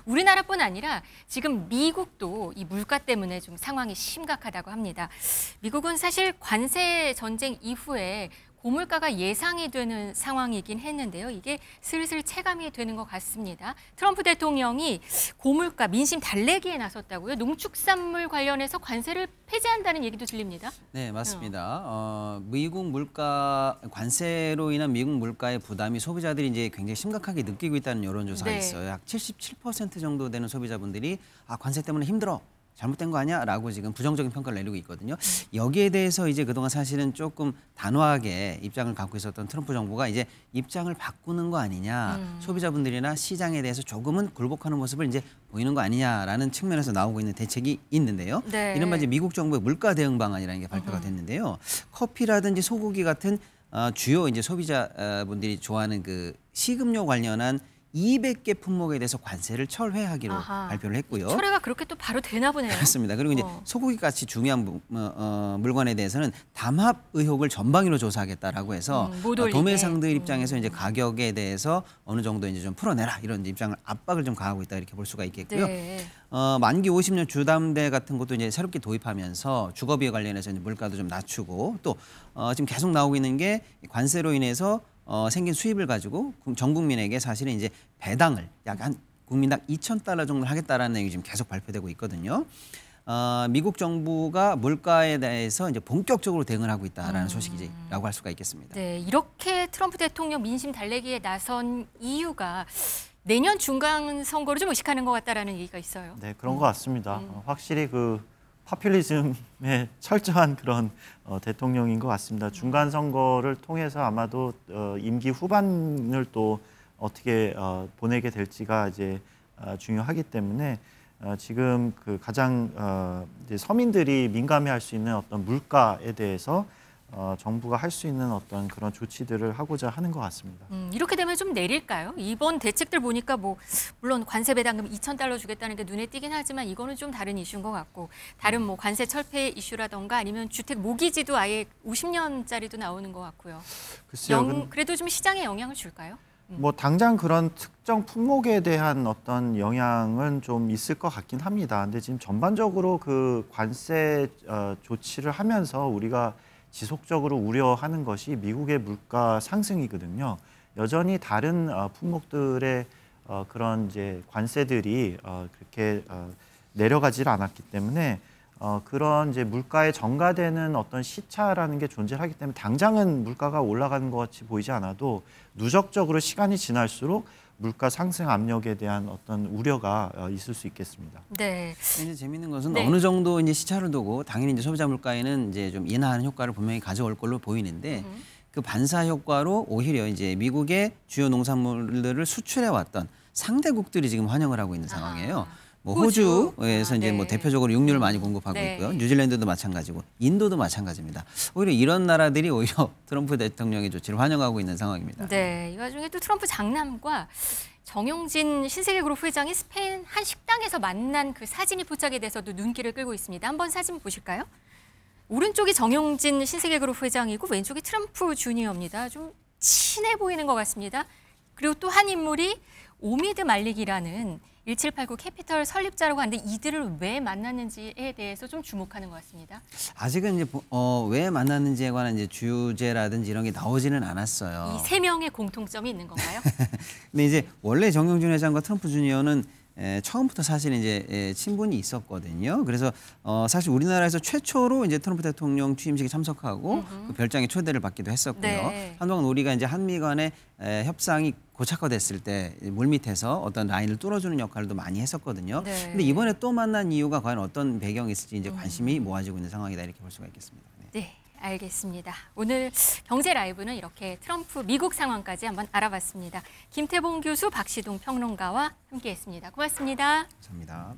우리나라뿐 아니라 지금 미국도 이 물가 때문에 좀 상황이 심각하다고 합니다. 미국은 사실 관세 전쟁 이후에 고물가가 예상이 되는 상황이긴 했는데요. 이게 슬슬 체감이 되는 것 같습니다. 트럼프 대통령이 고물가, 민심 달래기에 나섰다고요. 농축산물 관련해서 관세를 폐지한다는 얘기도 들립니다. 네, 맞습니다. 미국 물가 관세로 인한 미국 물가의 부담이 소비자들이 이제 굉장히 심각하게 느끼고 있다는 여론조사가 있어요. 약 77% 정도 되는 소비자분들이 관세 때문에 힘들어. 잘못된 거 아니야? 라고 지금 부정적인 평가를 내리고 있거든요. 여기에 대해서 이제 그동안 사실은 조금 단호하게 입장을 갖고 있었던 트럼프 정부가 이제 입장을 바꾸는 거 아니냐. 소비자분들이나 시장에 대해서 조금은 굴복하는 모습을 이제 보이는 거 아니냐라는 측면에서 나오고 있는 대책이 있는데요. 네. 이른바 이제 미국 정부의 물가 대응 방안이라는 게 발표가 됐는데요. 커피라든지 소고기 같은 주요 이제 소비자분들이 좋아하는 그 식음료 관련한 200개 품목에 대해서 관세를 철회하기로 발표를 했고요. 철회가 그렇게 또 바로 되나 보네요. 그렇습니다. 그리고 이제 소고기같이 중요한 물건에 대해서는 담합 의혹을 전방위로 조사하겠다라고 해서 도매상들 입장에서 이제 가격에 대해서 어느 정도 이제 좀 풀어내라 이런 이제 입장을 압박을 좀 가하고 있다 이렇게 볼 수가 있겠고요. 네. 만기 50년 주담대 같은 것도 이제 새롭게 도입하면서 주거비에 관련해서 이제 물가도 좀 낮추고 또 지금 계속 나오고 있는 게 관세로 인해서 생긴 수입을 가지고 전 국민에게 사실은 이제 배당을 약 한 국민당 $2,000 정도 하겠다라는 내용이 지금 계속 발표되고 있거든요. 미국 정부가 물가에 대해서 이제 본격적으로 대응을 하고 있다라는 소식이라고 할 수가 있겠습니다. 네, 이렇게 트럼프 대통령 민심 달래기에 나선 이유가 내년 중간 선거를 좀 의식하는 것 같다라는 얘기가 있어요. 네, 그런 것 같습니다. 확실히 그 파퓰리즘에 철저한 그런 대통령인 것 같습니다. 중간 선거를 통해서 아마도 임기 후반을 또 어떻게 보내게 될지가 이제 중요하기 때문에 지금 그 가장 이제 서민들이 민감해할 수 있는 어떤 물가에 대해서 정부가 할 수 있는 어떤 그런 조치들을 하고자 하는 것 같습니다. 이렇게 되면 좀 내릴까요? 이번 대책들 보니까 뭐 물론 관세 배당금 $2,000 주겠다는 게 눈에 띄긴 하지만 이거는 좀 다른 이슈인 것 같고 다른 뭐 관세 철폐 이슈라던가 아니면 주택 모기지도 아예 50년짜리도 나오는 것 같고요. 글쎄요. 그래도 좀 시장에 영향을 줄까요? 뭐 당장 그런 특정 품목에 대한 어떤 영향은 좀 있을 것 같긴 합니다. 근데 지금 전반적으로 그 관세 조치를 하면서 우리가 지속적으로 우려하는 것이 미국의 물가 상승이거든요. 여전히 다른 품목들의 그런 이제 관세들이 그렇게 내려가질 않았기 때문에 그런 이제 물가에 전가되는 어떤 시차라는 게 존재하기 때문에 당장은 물가가 올라가는 것 같이 보이지 않아도 누적적으로 시간이 지날수록 물가 상승 압력에 대한 어떤 우려가 있을 수 있겠습니다. 네. 이제 재미있는 것은 어느 정도 이제 시차를 두고 당연히 이제 소비자 물가에는 이제 좀 인하하는 효과를 분명히 가져올 걸로 보이는데 그 반사 효과로 오히려 이제 미국의 주요 농산물들을 수출해 왔던 상대국들이 지금 환영을 하고 있는 상황이에요. 뭐 호주에서 이제 뭐 대표적으로 육류를 많이 공급하고 있고요. 뉴질랜드도 마찬가지고 인도도 마찬가지입니다. 오히려 이런 나라들이 오히려 트럼프 대통령의 조치를 환영하고 있는 상황입니다. 네, 이 와중에 또 트럼프 장남과 정용진 신세계그룹 회장이 스페인 한 식당에서 만난 그 사진이 포착이 돼서도 눈길을 끌고 있습니다. 한번 사진 보실까요? 오른쪽이 정용진 신세계그룹 회장이고 왼쪽이 트럼프 주니어입니다. 좀 친해 보이는 것 같습니다. 그리고 또 한 인물이 오미드 말릭이라는 1789 캐피털 설립자라고 하는데 이들을 왜 만났는지에 대해서 좀 주목하는 것 같습니다. 아직은 이제 왜 만났는지에 관한 이제 주제라든지 이런 게 나오지는 않았어요. 이 세 명의 공통점이 있는 건가요? 근데 이제 원래 정용진 회장과 트럼프 주니어는 처음부터 사실 이제 친분이 있었거든요. 그래서 사실 우리나라에서 최초로 이제 트럼프 대통령 취임식에 참석하고 그 별장에 초대를 받기도 했었고요. 네. 한동안 우리가 이제 한미 간의 협상이 고착화됐을 때 물밑에서 어떤 라인을 뚫어주는 역할도 많이 했었거든요. 네. 근데 이번에 또 만난 이유가 과연 어떤 배경이 있을지 이제 관심이 모아지고 있는 상황이다 이렇게 볼 수가 있겠습니다. 네, 알겠습니다. 오늘 경제 라이브는 이렇게 트럼프 미국 상황까지 한번 알아봤습니다. 김태봉 교수, 박시동 평론가와 함께했습니다. 고맙습니다. 감사합니다.